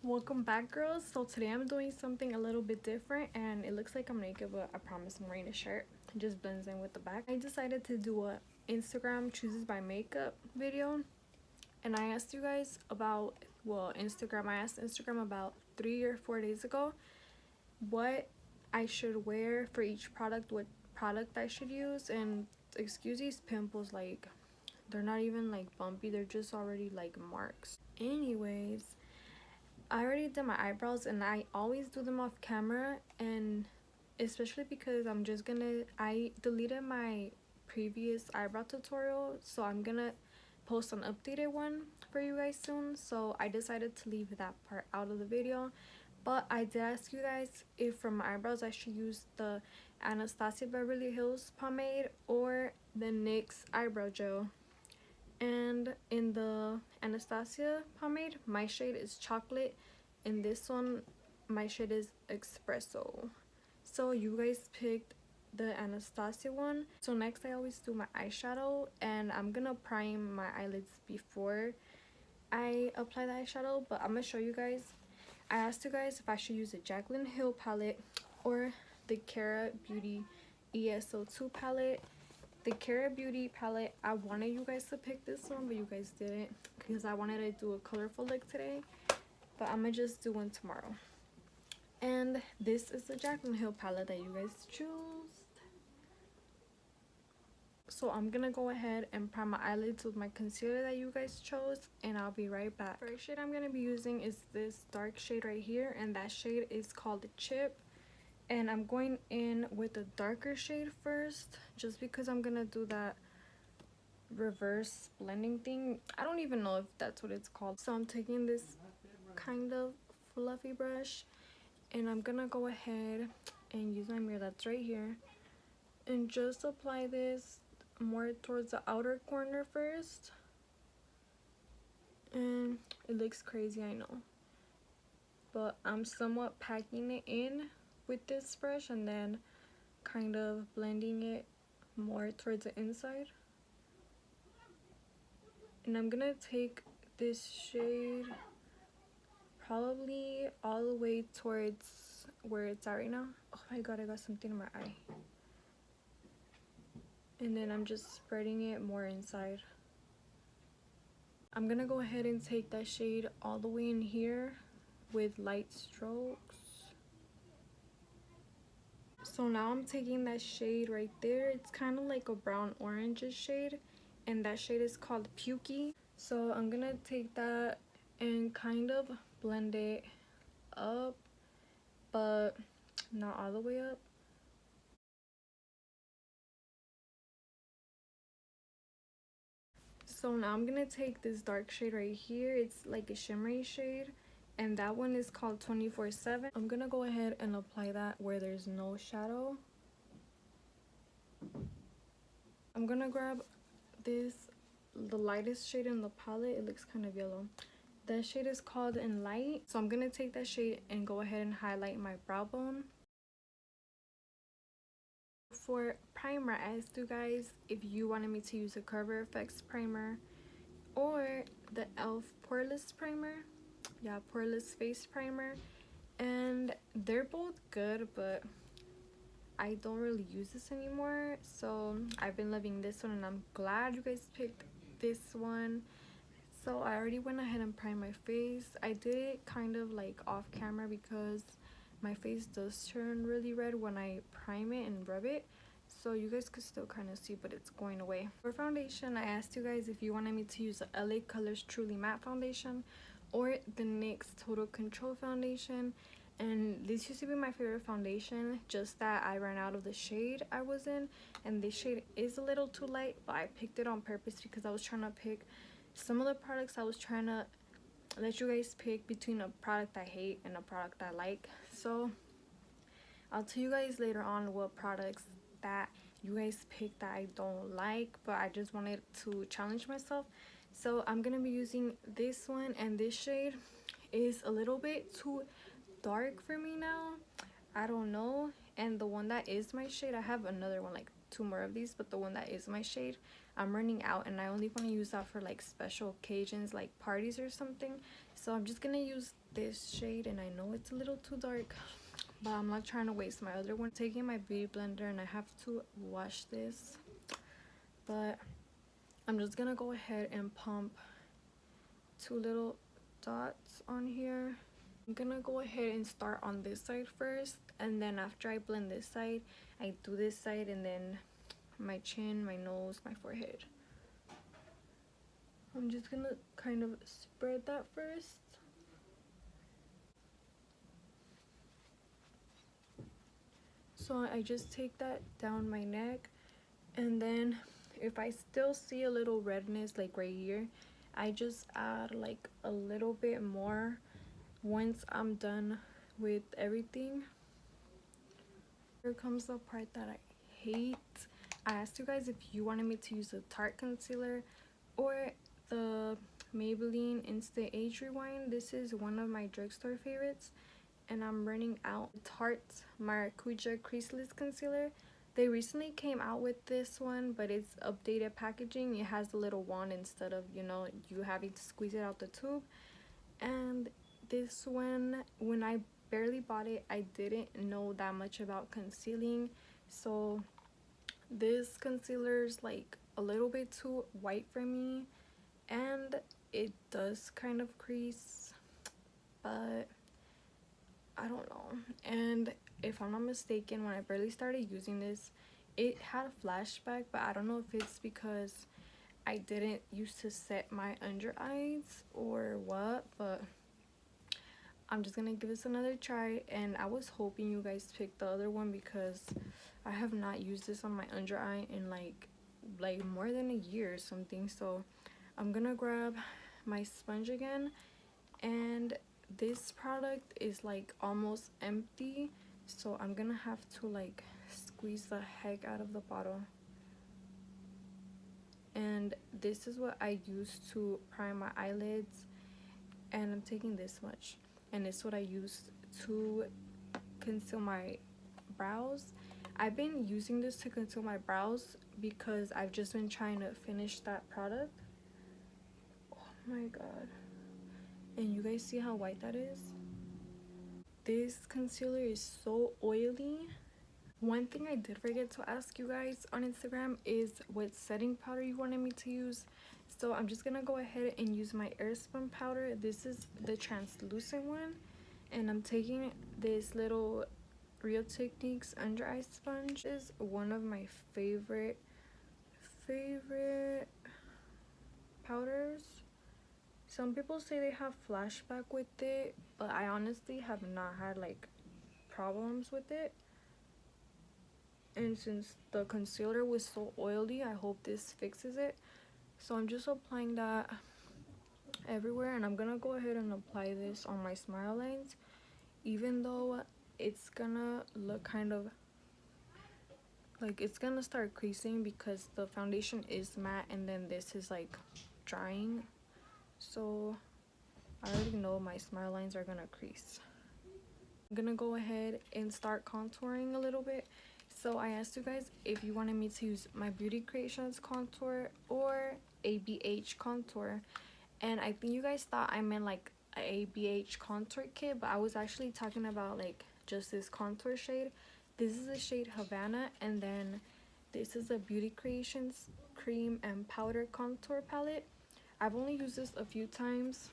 Welcome back, girls. So today I'm doing something a little bit different, and it looks like I'm naked, but I promise I'm wearing a shirt. It just blends in with the back. I decided to do a Instagram chooses by makeup video, and I asked you guys about, I asked Instagram about 3 or 4 days ago what I should wear for each product, what product I should use. And excuse these pimples, like they're not even like bumpy, they're just already like marks. Anyways, I already did my eyebrows, and I always do them off camera, and especially because I deleted my previous eyebrow tutorial, so I'm gonna post an updated one for you guys soon. So I decided to leave that part out of the video, but I did ask you guys if for my eyebrows I should use the Anastasia Beverly Hills pomade or the NYX eyebrow gel. And in the Anastasia pomade, my shade is chocolate. In this one, my shade is espresso. So you guys picked the Anastasia one. So next, I always do my eyeshadow, and I'm gonna prime my eyelids before I apply the eyeshadow, but I'm gonna show you guys. I asked you guys if I should use the Jaclyn Hill palette or the Kara Beauty ESO2 palette. The Kara Beauty palette, I wanted you guys to pick this one, but you guys didn't, because I wanted to do a colorful look today, but I'm gonna just do one tomorrow. And this is the Jaclyn Hill palette that you guys choose. So I'm gonna go ahead and prime my eyelids with my concealer that you guys chose, and I'll be right back. First shade I'm gonna be using is this dark shade right here, and that shade is called Chip. And I'm going in with a darker shade first, just because I'm gonna do that reverse blending thing. I don't even know if that's what it's called. So I'm taking this kind of fluffy brush, and I'm gonna go ahead and use my mirror that's right here and just apply this more towards the outer corner first. And it looks crazy, I know, but I'm somewhat packing it in with this brush and then kind of blending it more towards the inside. And I'm gonna take this shade probably all the way towards where it's at right now. Oh my god, I got something in my eye. And then I'm just spreading it more inside. I'm gonna go ahead and take that shade all the way in here with light strokes. So now I'm taking that shade right there. It's kind of like a brown orange shade, and that shade is called Pukey. So I'm gonna take that and kind of blend it up, but not all the way up. So now I'm gonna take this dark shade right here. It's like a shimmery shade, and that one is called 24/7. I'm gonna go ahead and apply that where there's no shadow. I'm gonna grab the lightest shade in the palette. It looks kind of yellow. That shade is called In Light. So I'm gonna take that shade and go ahead and highlight my brow bone. For primer, I asked you guys if you wanted me to use a Cover FX primer or the e.l.f. poreless primer. Yeah, poreless face primer. And they're both good, but I don't really use this anymore, so I've been loving this one, and I'm glad you guys picked this one. So I already went ahead and primed my face. I did it kind of like off camera because my face does turn really red when I prime it and rub it, so you guys could still kind of see, but it's going away. For foundation, I asked you guys if you wanted me to use the LA Colors Truly Matte Foundation or the NYX Total Control Foundation. And this used to be my favorite foundation, just that I ran out of the shade I was in, and this shade is a little too light, but I picked it on purpose because I was trying to pick some of the products. I was trying to let you guys pick between a product I hate and a product I like. So I'll tell you guys later on what products that you guys pick that I don't like, but I just wanted to challenge myself. So I'm gonna be using this one, and this shade is a little bit too dark for me now, I don't know. And the one that is my shade, I have another one, like 2 more of these, but the one that is my shade, I'm running out, and I only want to use that for like special occasions like parties or something. So I'm just gonna use this shade, and I know it's a little too dark, but I'm not trying to waste my other one. Taking my beauty blender, and I have to wash this, but I'm just gonna go ahead and pump 2 little dots on here. I'm gonna go ahead and start on this side first, and then after I blend this side, I do this side, and then my chin, my nose, my forehead. I'm just gonna kind of spread that first. So I just take that down my neck, and then if I still see a little redness like right here, I just add like a little bit more once I'm done with everything. Here comes the part that I hate. I asked you guys if you wanted me to use a Tarte concealer or the Maybelline Instant Age Rewind. This is one of my drugstore favorites, and I'm running out. Tarte Maracuja Creaseless Concealer. They recently came out with this one, but it's updated packaging. It has a little wand instead of, you know, you having to squeeze it out the tube. And this one, when I barely bought it, I didn't know that much about concealing, so this concealer is like a little bit too white for me, and it does kind of crease, but I don't know. And if I'm not mistaken, when I barely started using this, it had a flashback, but I don't know if it's because I didn't used to set my under eyes or what, but I'm just gonna give this another try. And I was hoping you guys picked the other one because I have not used this on my under eye in like more than a year or something. So I'm gonna grab my sponge again, and this product is like almost empty, so I'm gonna have to like squeeze the heck out of the bottle. And this is what I use to prime my eyelids, and I'm taking this much, and it's what I use to conceal my brows. I've been using this to conceal my brows because I've just been trying to finish that product. Oh my god. And you guys see how white that is? This concealer is so oily. One thing I did forget to ask you guys on Instagram is what setting powder you wanted me to use. So I'm just gonna go ahead and use my Airspun powder. This is the translucent one, and I'm taking this little Real Techniques under eye sponge. This is one of my favorite powders. Some people say they have flashback with it, but I honestly have not had like problems with it. And since the concealer was so oily, I hope this fixes it. So I'm just applying that everywhere, and I'm gonna go ahead and apply this on my smile lines, even though it's gonna look kind of like it's gonna start creasing because the foundation is matte and then this is like drying. So I already know my smile lines are gonna crease. I'm gonna go ahead and start contouring a little bit. So I asked you guys if you wanted me to use my Beauty Creations contour or ABH contour, and I think you guys thought I meant like a ABH contour kit, but I was actually talking about like just this contour shade. This is the shade Havana, and then this is a Beauty Creations cream and powder contour palette. I've only used this a few times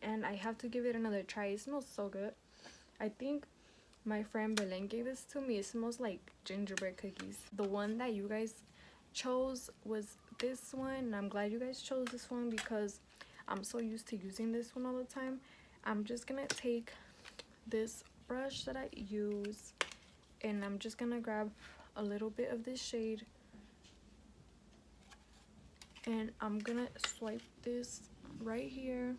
and I have to give it another try. It smells so good. I think my friend Belen gave this to me. It smells like gingerbread cookies. The one that you guys chose was this one, and I'm glad you guys chose this one because I'm so used to using this one all the time. I'm just gonna take this brush that I use, and I'm just gonna grab a little bit of this shade, and I'm gonna swipe this right here.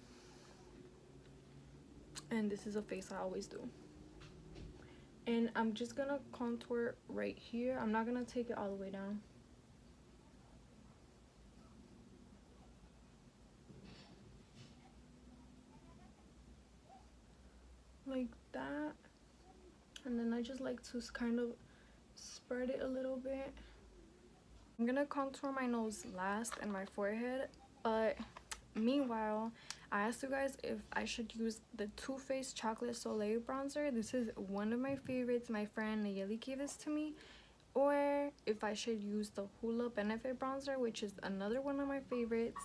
And this is a face I always do. And I'm just gonna contour right here. I'm not gonna take it all the way down. Like that. And then I just like to kind of spread it a little bit. I'm gonna contour my nose last and my forehead, but meanwhile I asked you guys if I should use the Too Faced Chocolate Soleil bronzer. This is one of my favorites. My friend Nayeli gave this to me. Or if I should use the Hoola Benefit bronzer, which is another one of my favorites.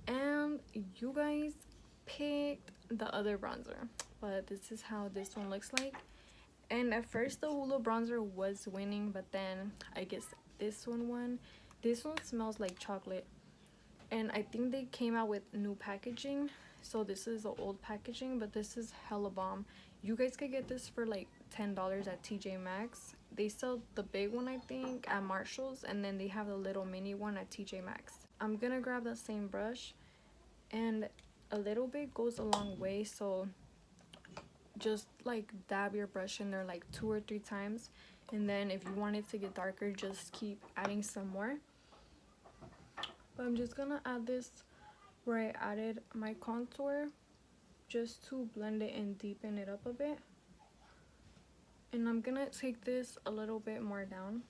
And you guys picked the other bronzer, but this is how this one looks like. And at first the Hoola bronzer was winning, but then I guess this one won. This one smells like chocolate, and I think they came out with new packaging, so this is the old packaging, but this is hella bomb. You guys could get this for like $10 at TJ Maxx. They sell the big one I think at Marshall's, and then they have the little mini one at TJ Maxx. I'm gonna grab the same brush, and a little bit goes a long way, so just like dab your brush in there like 2 or 3 times, and then if you want it to get darker, just keep adding some more. But I'm just gonna add this where I added my contour, just to blend it and deepen it up a bit. And I'm gonna take this a little bit more down.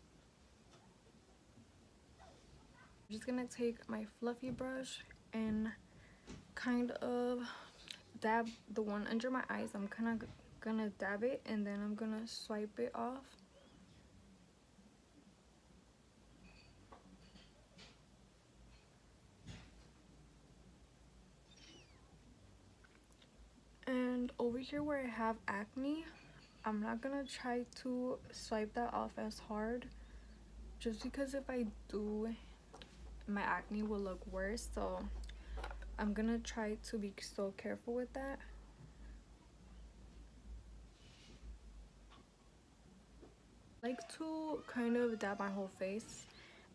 I'm just gonna take my fluffy brush and kind of dab the one under my eyes. I'm kind of gonna dab it, and then I'm gonna swipe it off. And over here where I have acne, I'm not gonna try to swipe that off as hard, just because if I do, my acne will look worse. So I'm gonna try to be so careful with that. I like to kind of dab my whole face,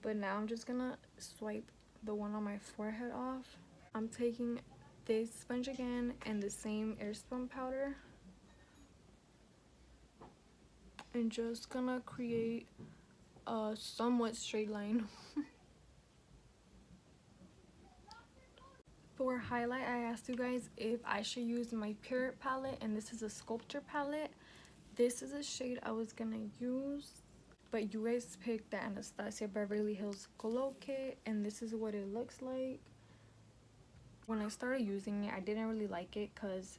but now I'm just gonna swipe the one on my forehead off. I'm taking this sponge again and the same airspun powder, and just gonna create a somewhat straight line. For highlight, I asked you guys if I should use my Pure palette, and this is a Sculpture palette. This is a shade I was gonna use, but you guys picked the Anastasia Beverly Hills Glow Kit, and this is what it looks like. When I started using it, I didn't really like it because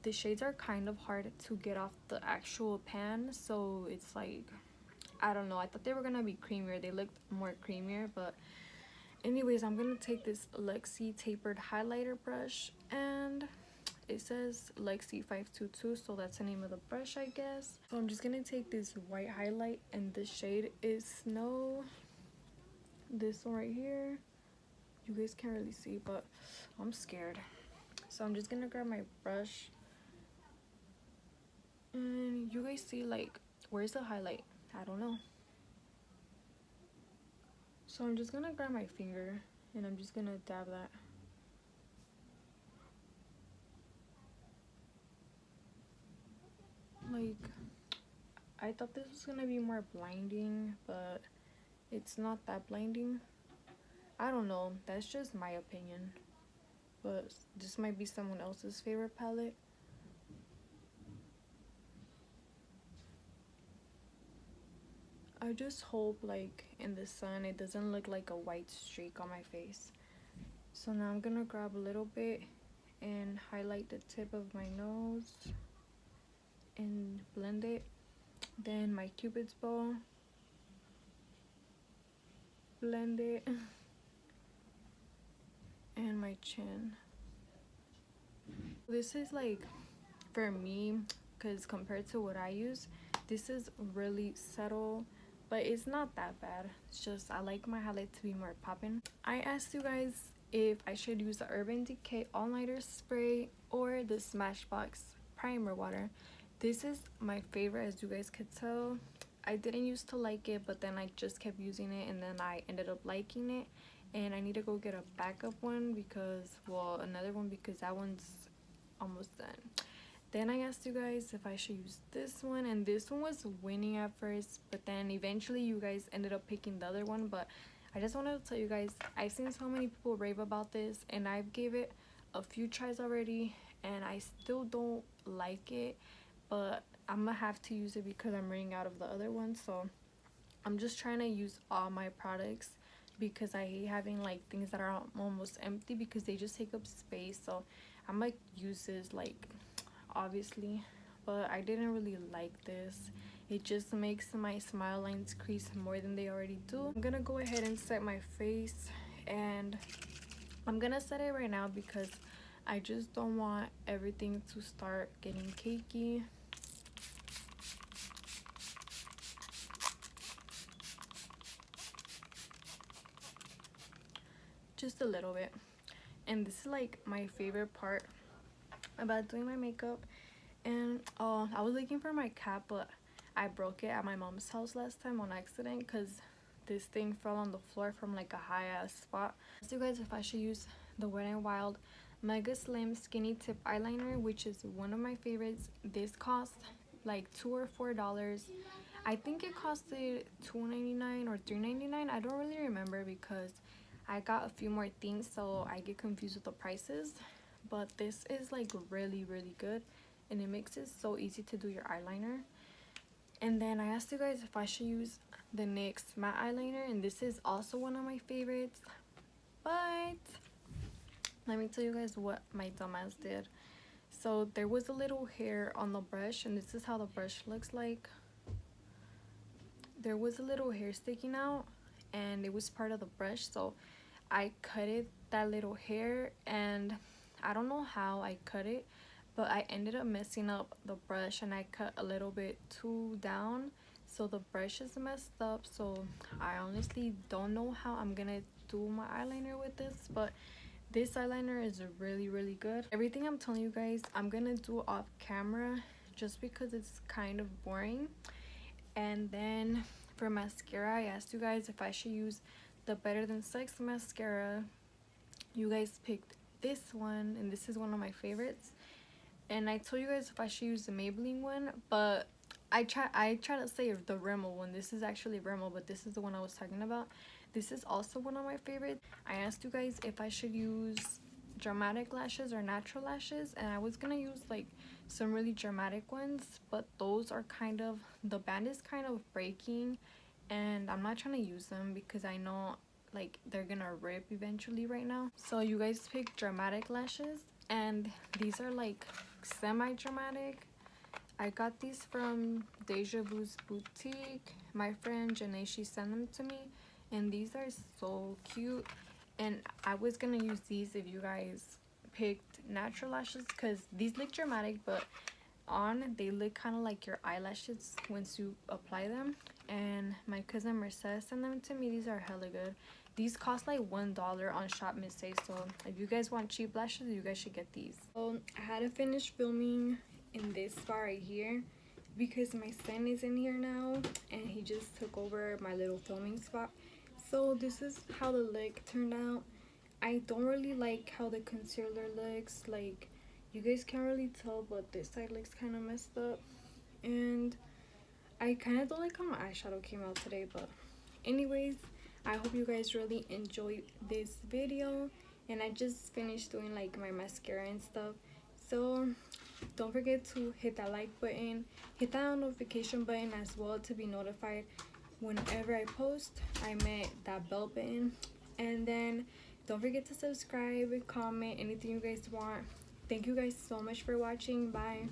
the shades are kind of hard to get off the actual pan, so it's like, I don't know, I thought they were gonna be creamier. They looked more creamier, but anyways, I'm gonna take this Lexi tapered highlighter brush, and it says Lexi 522, so that's the name of the brush, I guess. So I'm just gonna take this white highlight, and the shade is Snow, this one right here. You guys can't really see, but I'm scared. So I'm just gonna grab my brush, and you guys see, like, where's the highlight? I don't know. So I'm just gonna grab my finger, and I'm just gonna dab that. Like, I thought this was gonna be more blinding, but it's not that blinding. I don't know, that's just my opinion, but this might be someone else's favorite palette. I just hope, like, in the sun it doesn't look like a white streak on my face. So now I'm gonna grab a little bit and highlight the tip of my nose and blend it. Then my Cupid's bow, blend it, and my chin. This is, like, for me, because compared to what I use, this is really subtle, but it's not that bad. It's just I like my highlight to be more popping. I asked you guys if I should use the Urban Decay All Nighter Spray or the Smashbox Primer Water. This is my favorite, as you guys could tell. I didn't used to like it, but then I just kept using it, and then I ended up liking it. And I need to go get a backup one because, well, another one, because that one's almost done. Then I asked you guys if I should use this one, and this one was winning at first, but then eventually you guys ended up picking the other one. But I just wanted to tell you guys, I've seen so many people rave about this, and I've gave it a few tries already, and I still don't like it, but I'm gonna have to use it because I'm running out of the other one. So I'm just trying to use all my products, because I hate having, like, things that are almost empty, because they just take up space. So I'm gonna use this like obviously, but I didn't really like this. It just makes my smile lines crease more than they already do. I'm gonna go ahead and set my face, and I'm gonna set it right now because I just don't want everything to start getting cakey. Just a little bit. And this is like my favorite part about doing my makeup. And I was looking for my cap, but I broke it at my mom's house last time on accident because this thing fell on the floor from like a high ass spot. I asked you guys if I should use the Wet n Wild Mega Slim Skinny Tip Eyeliner, which is one of my favorites. This cost like $2 or $4. I think it costed $2.99 or $3.99. I don't really remember because I got a few more things, so I get confused with the prices. But this is like really good, and it makes it so easy to do your eyeliner. And then I asked you guys if I should use the NYX matte eyeliner, and this is also one of my favorites. But let me tell you guys what my dumbass did. So there was a little hair on the brush, and this is how the brush looks like. There was a little hair sticking out, and it was part of the brush, so I cut that little hair, and I don't know how I cut it, but I ended up messing up the brush, and I cut a little bit too down, so the brush is messed up. So I honestly don't know how I'm gonna do my eyeliner with this, but this eyeliner is really good. Everything I'm telling you guys, I'm gonna do off camera just because it's kind of boring. And then for mascara, I asked you guys if I should use the Better Than Sex mascara. You guys picked this one, and this is one of my favorites. And I told you guys if I should use the Maybelline one, but I try to say the Rimmel one. This is actually Rimmel, but this is the one I was talking about. This is also one of my favorites. I asked you guys if I should use dramatic lashes or natural lashes, and I was gonna use like some really dramatic ones, but those are kind of, the band is kind of breaking, and I'm not trying to use them because I know like they're gonna rip eventually right now. So you guys pick dramatic lashes, and these are like semi-dramatic. I got these from Deja Vu's boutique. My friend Janae, she sent them to me, and these are so cute. And I was gonna use these if you guys picked natural lashes, because these look dramatic, but on they look kind of like your eyelashes once you apply them. And my cousin Mercedes sent them to me. These are hella good. These cost like $1 on Shop Miss A, so if you guys want cheap lashes, you guys should get these. So I had to finish filming in this spot right here because my son is in here now, and he just took over my little filming spot. So this is how the look turned out. I don't really like how the concealer looks. Like, you guys can't really tell, but this side looks kind of messed up. And I kind of don't like how my eyeshadow came out today. But anyways, I hope you guys really enjoyed this video. And I just finished doing like my mascara and stuff. So don't forget to hit that like button, hit that notification button as well to be notified whenever I post. I meant that bell button. And then don't forget to subscribe, comment, anything you guys want. Thank you guys so much for watching. Bye.